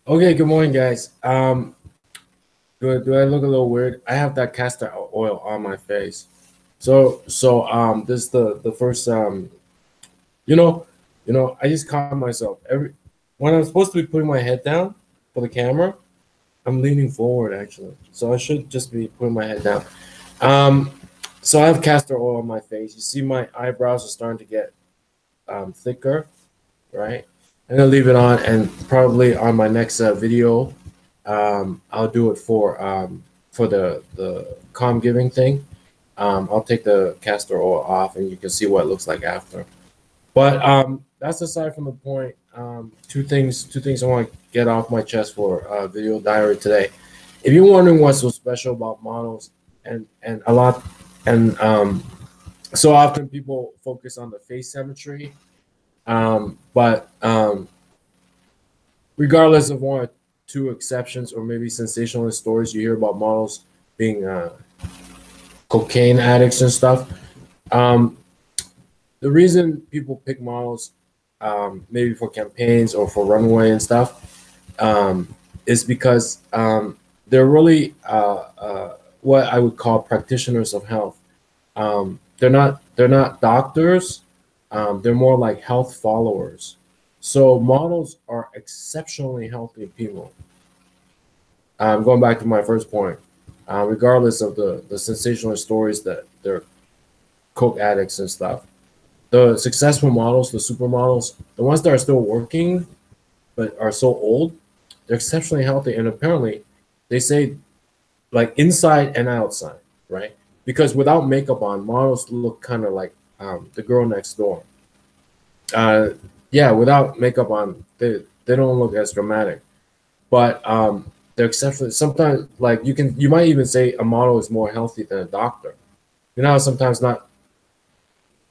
Okay, good morning, guys. Do I look a little weird? I have that castor oil on my face. This is the first you know, I just caught myself every when I'm supposed to be putting my head down for the camera, I'm leaning forward actually. So I should just be putting my head down. Um, so I have castor oil on my face. You see my eyebrows are starting to get thicker, right? I'm gonna leave it on, and probably on my next video, I'll do it for the calm giving thing. I'll take the castor oil off, and you can see what it looks like after. But that's aside from the point. Two things I want to get off my chest for video diary today. If you're wondering what's so special about models, and a lot, and so often people focus on the face symmetry, but regardless of one or two exceptions or maybe sensationalist stories you hear about models being cocaine addicts and stuff, um, the reason people pick models, maybe for campaigns or for runway and stuff, is because they're really what I would call practitioners of health. They're not doctors. They're more like health followers. So models are exceptionally healthy people. Going back to my first point, regardless of the sensational stories that they're coke addicts and stuff, the successful models, the supermodels, the ones that are still working but are so old, they're exceptionally healthy, and apparently, they say like inside and outside, right? Because without makeup on, models look kind of like the girl next door. Uh, yeah, without makeup on, they don't look as dramatic, but they're exceptionally. Sometimes, like you might even say a model is more healthy than a doctor. You know how sometimes not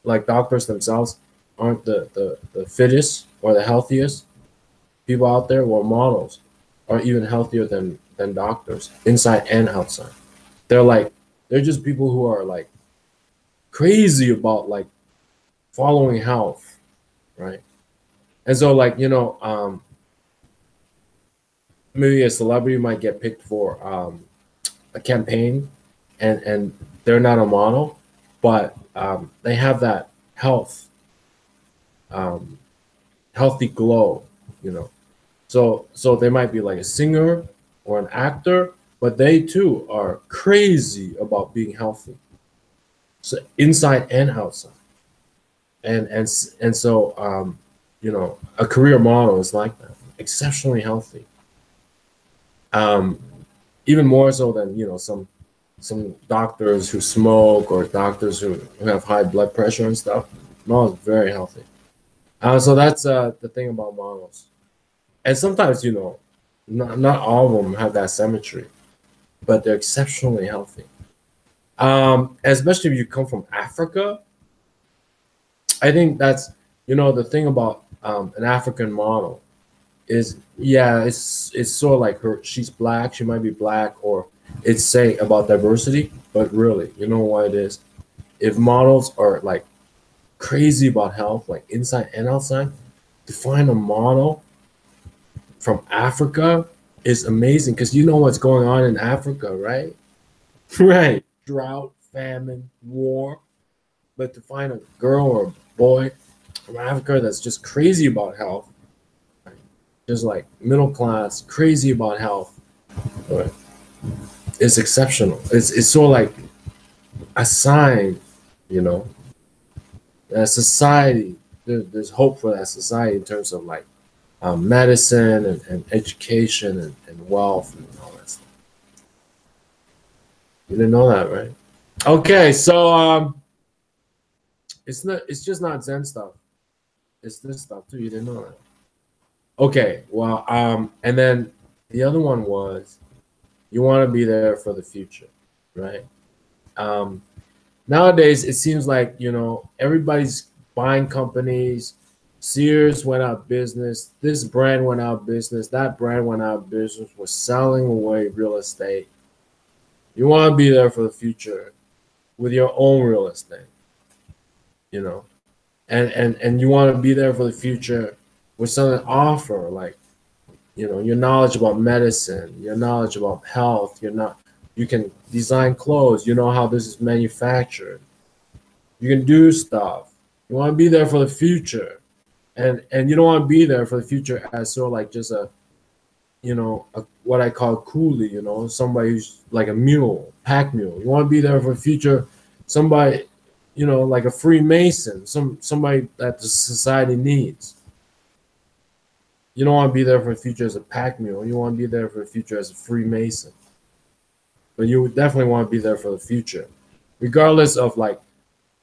like doctors themselves aren't the fittest or the healthiest people out there. Well, models are even healthier than doctors, inside and outside. They're like they're just people who are like crazy about like following health, right? And so like maybe a celebrity might get picked for a campaign, and they're not a model, but they have that um, healthy glow, you know. So they might be like a singer or an actor, but they too are crazy about being healthy, so inside and outside. And a career model is like that, exceptionally healthy. Um, Even more so than some doctors who smoke or doctors who have high blood pressure and stuff. Models very healthy. So that's the thing about models. And sometimes not all of them have that symmetry, but they're exceptionally healthy. Especially if you come from Africa, I think that's the thing about an African model is, yeah, it's sort of like her. She's black. She might be black, or it's saying about diversity, but really, you know what it is? If models are like crazy about health, like inside and outside, to find a model from Africa is amazing because you know what's going on in Africa, right? Right. Drought, famine, war. But to find a girl or a boy from Africa that's just crazy about health, right? Just like middle class, crazy about health, right? It's exceptional. It's sort of like a sign, you know, that society, there's hope for that society in terms of like medicine and education and wealth and all that stuff. You didn't know that, right? Okay, so it's just not Zen stuff. It's this stuff too. You didn't know that. Okay, well, and then the other one was you want to be there for the future, right? Um, Nowadays, it seems like everybody's buying companies. Sears went out of business. This brand went out of business. That brand went out of business. We're selling away real estate. You want to be there for the future with your own real estate, you know, and you want to be there for the future with something to offer, like You know, your knowledge about medicine, your knowledge about health, you can design clothes, you know how this is manufactured. You can do stuff. You want to be there for the future. And you don't want to be there for the future as sort of like just a, what I call coolie, somebody who's like a mule, pack mule. You want to be there for the future, somebody, like a Freemason, somebody that the society needs. You don't want to be there for the future as a pack mule. You want to be there for the future as a Freemason. But you definitely want to be there for the future, regardless of like,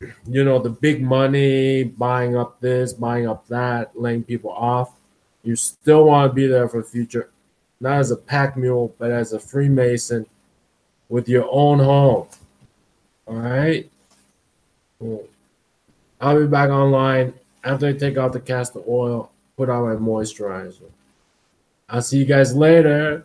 the big money, buying up this, buying up that, laying people off. You still want to be there for the future, not as a pack mule, but as a Freemason with your own home. All right? Cool. I'll be back online after I take out the castor oil, put on my moisturizer. I'll see you guys later.